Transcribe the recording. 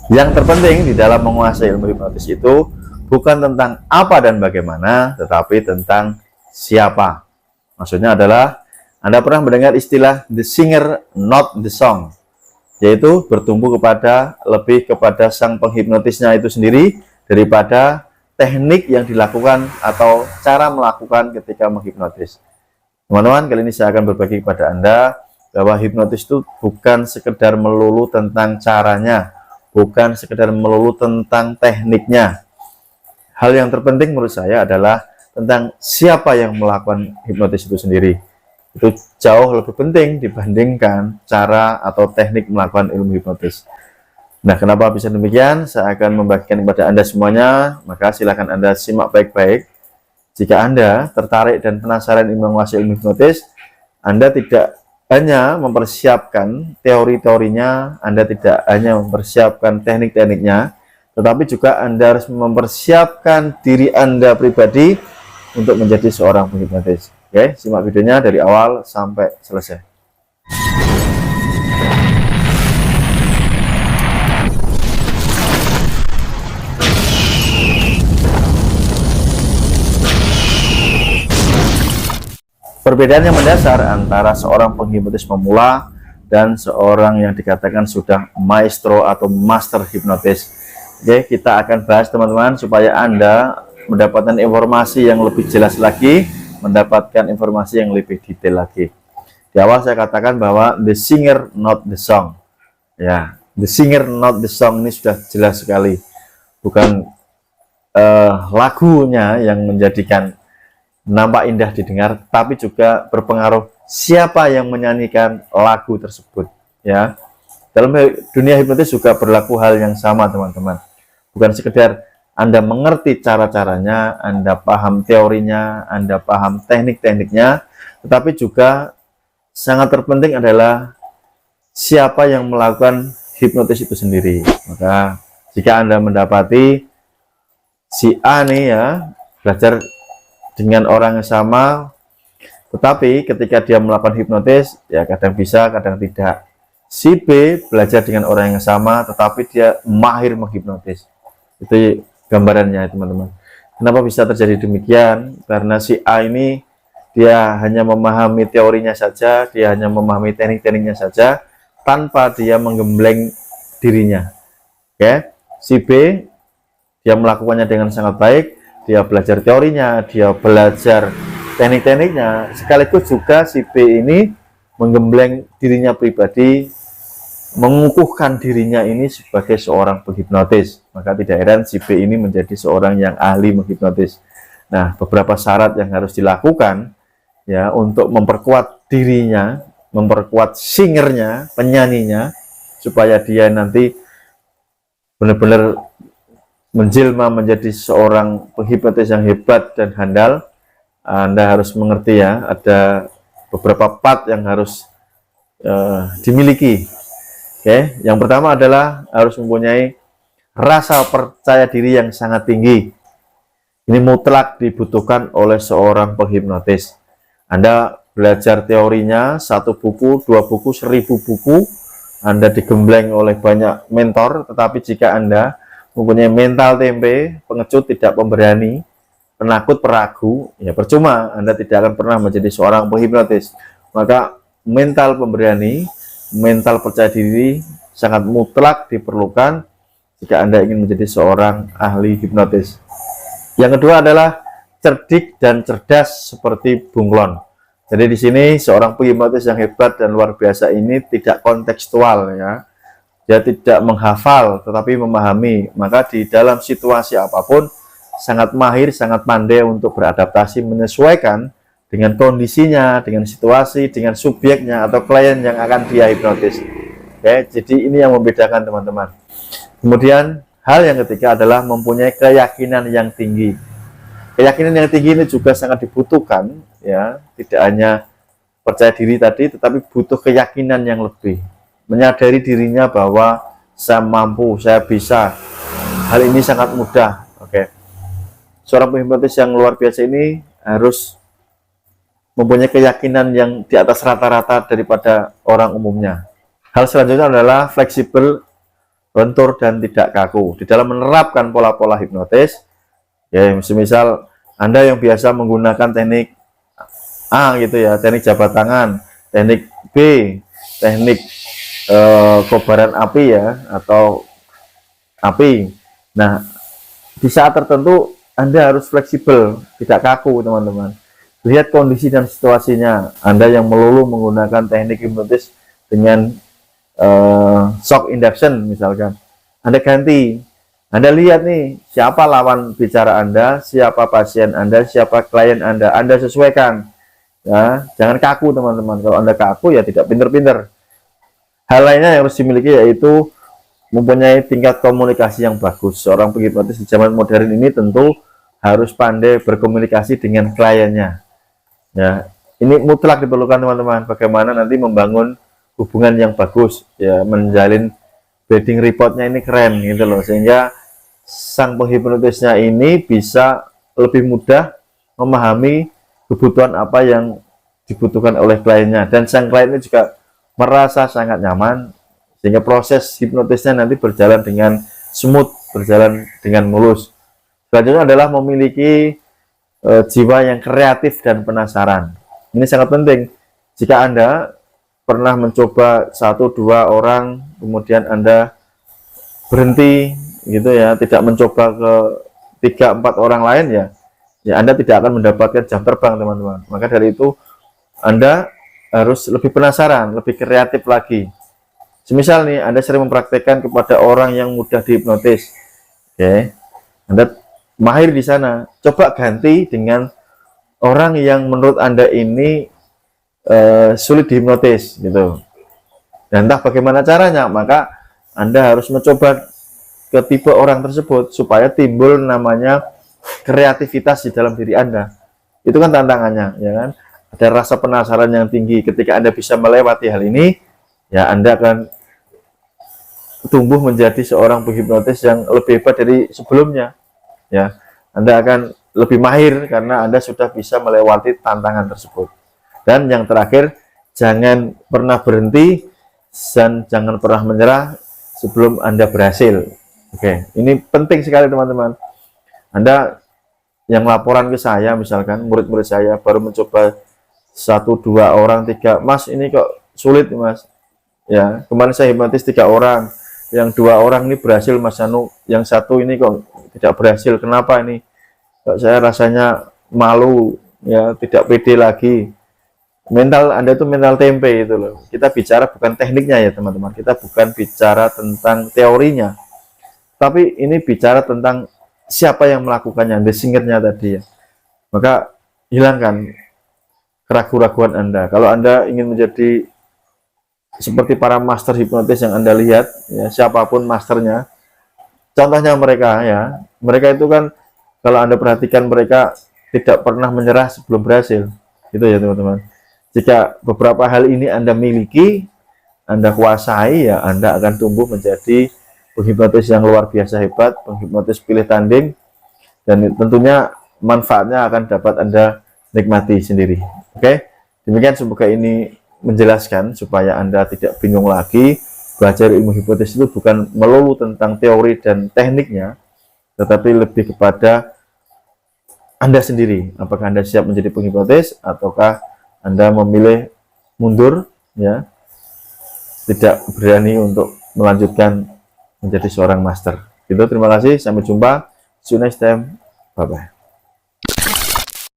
Yang terpenting di dalam menguasai ilmu hipnotis itu bukan tentang apa dan bagaimana, tetapi tentang siapa. Maksudnya adalah Anda pernah mendengar istilah the singer not the song, yaitu bertumbuh lebih kepada sang penghipnotisnya itu sendiri daripada teknik yang dilakukan atau cara melakukan ketika menghipnotis. Teman-teman, kali ini saya akan berbagi kepada Anda bahwa hipnotis itu bukan sekedar melulu tentang caranya, bukan sekedar melulu tentang tekniknya. Hal yang terpenting menurut saya adalah tentang siapa yang melakukan hipnotis itu sendiri. Itu jauh lebih penting dibandingkan cara atau teknik melakukan ilmu hipnotis. Nah, kenapa bisa demikian? Saya akan membagikan kepada Anda semuanya, maka silakan Anda simak baik-baik. Jika Anda tertarik dan penasaran ingin menguasai ilmu hipnotis, Anda tidak hanya mempersiapkan teori-teorinya, Anda tidak hanya mempersiapkan teknik-tekniknya, tetapi juga Anda harus mempersiapkan diri Anda pribadi untuk menjadi seorang penghipnotis. Oke, simak videonya dari awal sampai selesai. Perbedaan yang mendasar antara seorang penghipnotis pemula dan seorang yang dikatakan sudah maestro atau master hipnotis. Oke, kita akan bahas teman-teman supaya Anda mendapatkan informasi yang lebih jelas lagi, mendapatkan informasi yang lebih detail lagi. Di awal saya katakan bahwa the singer not the song. Ya, the singer not the song ini sudah jelas sekali. Bukan lagunya yang menjadikan nampak indah didengar, tapi juga berpengaruh siapa yang menyanyikan lagu tersebut. Ya, dalam dunia hipnotis juga berlaku hal yang sama teman-teman. Bukan sekedar Anda mengerti cara-caranya, Anda paham teorinya, Anda paham teknik-tekniknya, tetapi juga sangat terpenting adalah siapa yang melakukan hipnotis itu sendiri. Maka jika Anda mendapati si A nih ya, belajar dengan orang yang sama, tetapi ketika dia melakukan hipnotis, ya kadang bisa, kadang tidak. Si B belajar dengan orang yang sama, tetapi dia mahir menghipnotis. Itu gambarannya teman-teman. Kenapa bisa terjadi demikian? Karena si A ini dia hanya memahami teorinya saja, dia hanya memahami teknik-tekniknya saja, tanpa dia menggembleng dirinya. Oke, si B dia melakukannya dengan sangat baik, dia belajar teorinya, dia belajar teknik-tekniknya, sekaligus juga si B ini menggembleng dirinya pribadi, mengukuhkan dirinya ini sebagai seorang penghipnotis. Maka tidak heran si B ini menjadi seorang yang ahli menghipnotis. Nah, beberapa syarat yang harus dilakukan ya untuk memperkuat dirinya, memperkuat singernya, penyanyinya, supaya dia nanti benar-benar menjelma menjadi seorang penghipnotis yang hebat dan handal. Anda harus mengerti ya, ada beberapa part yang harus dimiliki. Oke, yang pertama adalah harus mempunyai rasa percaya diri yang sangat tinggi. Ini mutlak dibutuhkan oleh seorang penghipnotis. Anda belajar teorinya, 1 buku, 2 buku, 1000 buku, Anda digembleng oleh banyak mentor, tetapi jika Anda mempunyai mental tempe, pengecut, tidak pemberani, penakut, peragu, ya percuma, Anda tidak akan pernah menjadi seorang penghipnotis. Maka mental pemberani, mental percaya diri sangat mutlak diperlukan jika Anda ingin menjadi seorang ahli hipnotis. Yang kedua adalah cerdik dan cerdas seperti bunglon. Jadi di sini seorang penghipnotis yang hebat dan luar biasa ini tidak kontekstual ya. Dia tidak menghafal tetapi memahami. Maka di dalam situasi apapun sangat mahir, sangat pandai untuk beradaptasi menyesuaikan dengan kondisinya, dengan situasi, dengan subjeknya atau klien yang akan dia hipnotis. Oke, jadi ini yang membedakan teman-teman. Kemudian hal yang ketiga adalah mempunyai keyakinan yang tinggi. Keyakinan yang tinggi ini juga sangat dibutuhkan ya, tidak hanya percaya diri tadi tetapi butuh keyakinan yang lebih. Menyadari dirinya bahwa saya mampu, saya bisa. Hal ini sangat mudah. Oke. Seorang penghipnotis yang luar biasa ini harus mempunyai keyakinan yang di atas rata-rata daripada orang umumnya. Hal selanjutnya adalah fleksibel, lentur dan tidak kaku di dalam menerapkan pola-pola hipnotis. Ya, misal Anda yang biasa menggunakan teknik A gitu ya, teknik jabat tangan, teknik B, teknik kobaran api ya, atau api. Nah, di saat tertentu Anda harus fleksibel, tidak kaku teman-teman. Lihat kondisi dan situasinya. Anda yang melulu menggunakan teknik hipnotis dengan shock induction misalkan, Anda ganti. Anda lihat nih, siapa lawan bicara Anda, siapa pasien Anda, siapa klien Anda sesuaikan. Ya, jangan kaku teman-teman. Kalau Anda kaku ya tidak pinter-pinter. Hal lainnya yang harus dimiliki yaitu mempunyai tingkat komunikasi yang bagus. Seorang penghipnotis di zaman modern ini tentu harus pandai berkomunikasi dengan kliennya. Ya, ini mutlak diperlukan teman-teman. Bagaimana nanti membangun hubungan yang bagus, ya, menjalin wedding reportnya ini keren gitu loh, sehingga sang penghipnotisnya ini bisa lebih mudah memahami kebutuhan apa yang dibutuhkan oleh kliennya, dan sang kliennya juga merasa sangat nyaman, sehingga proses hipnotisnya nanti berjalan dengan smooth, berjalan dengan mulus. Selanjutnya adalah memiliki jiwa yang kreatif dan penasaran. Ini sangat penting. Jika Anda pernah mencoba 1-2 orang, kemudian Anda berhenti gitu ya, tidak mencoba ke 3-4 orang lain, ya Anda tidak akan mendapatkan jam terbang teman-teman. Maka dari itu Anda harus lebih penasaran, lebih kreatif lagi. Semisal nih Anda sering mempraktekkan kepada orang yang mudah dihipnotis, oke, Anda mahir di sana, coba ganti dengan orang yang menurut Anda ini sulit dihipnotis gitu. Dan entah bagaimana caranya, maka Anda harus mencoba ke tipe orang tersebut supaya timbul namanya kreativitas di dalam diri Anda. Itu kan tantangannya, ya kan? Ada rasa penasaran yang tinggi. Ketika Anda bisa melewati hal ini, ya Anda akan tumbuh menjadi seorang penghipnotis yang lebih hebat dari sebelumnya. Ya, Anda akan lebih mahir karena Anda sudah bisa melewati tantangan tersebut. Dan yang terakhir, jangan pernah berhenti dan jangan pernah menyerah sebelum Anda berhasil. Oke, ini penting sekali teman-teman. Anda yang laporan ke saya, misalkan murid-murid saya baru mencoba 1-2 orang, 3, Mas ini kok sulit Mas. Ya, kemarin saya hipnotis 3 orang, yang 2 orang ini berhasil Mas Anu, yang 1 ini kok tidak berhasil. Kenapa ini? Kok saya rasanya malu, ya, tidak pede lagi. Mental Anda itu mental tempe itu loh. Kita bicara bukan tekniknya ya teman-teman, kita bukan bicara tentang teorinya, tapi ini bicara tentang siapa yang melakukannya, the singernya tadi ya. Maka hilangkan keraguan-raguan Anda. Kalau Anda ingin menjadi seperti para master hipnotis yang Anda lihat, ya, siapapun masternya, contohnya mereka ya, mereka itu kan kalau Anda perhatikan mereka tidak pernah menyerah sebelum berhasil, gitu ya teman-teman. Jika beberapa hal ini Anda miliki, Anda kuasai, ya Anda akan tumbuh menjadi penghipnotis yang luar biasa hebat, penghipnotis pilih tanding, dan tentunya manfaatnya akan dapat Anda nikmati sendiri. Oke, demikian, semoga ini menjelaskan supaya Anda tidak bingung lagi. Belajar ilmu hipnotis itu bukan melulu tentang teori dan tekniknya, tetapi lebih kepada Anda sendiri. Apakah Anda siap menjadi penghipnotis ataukah Anda memilih mundur, ya, tidak berani untuk melanjutkan menjadi seorang master. Gitu, terima kasih, sampai jumpa, see you next time, bye bye.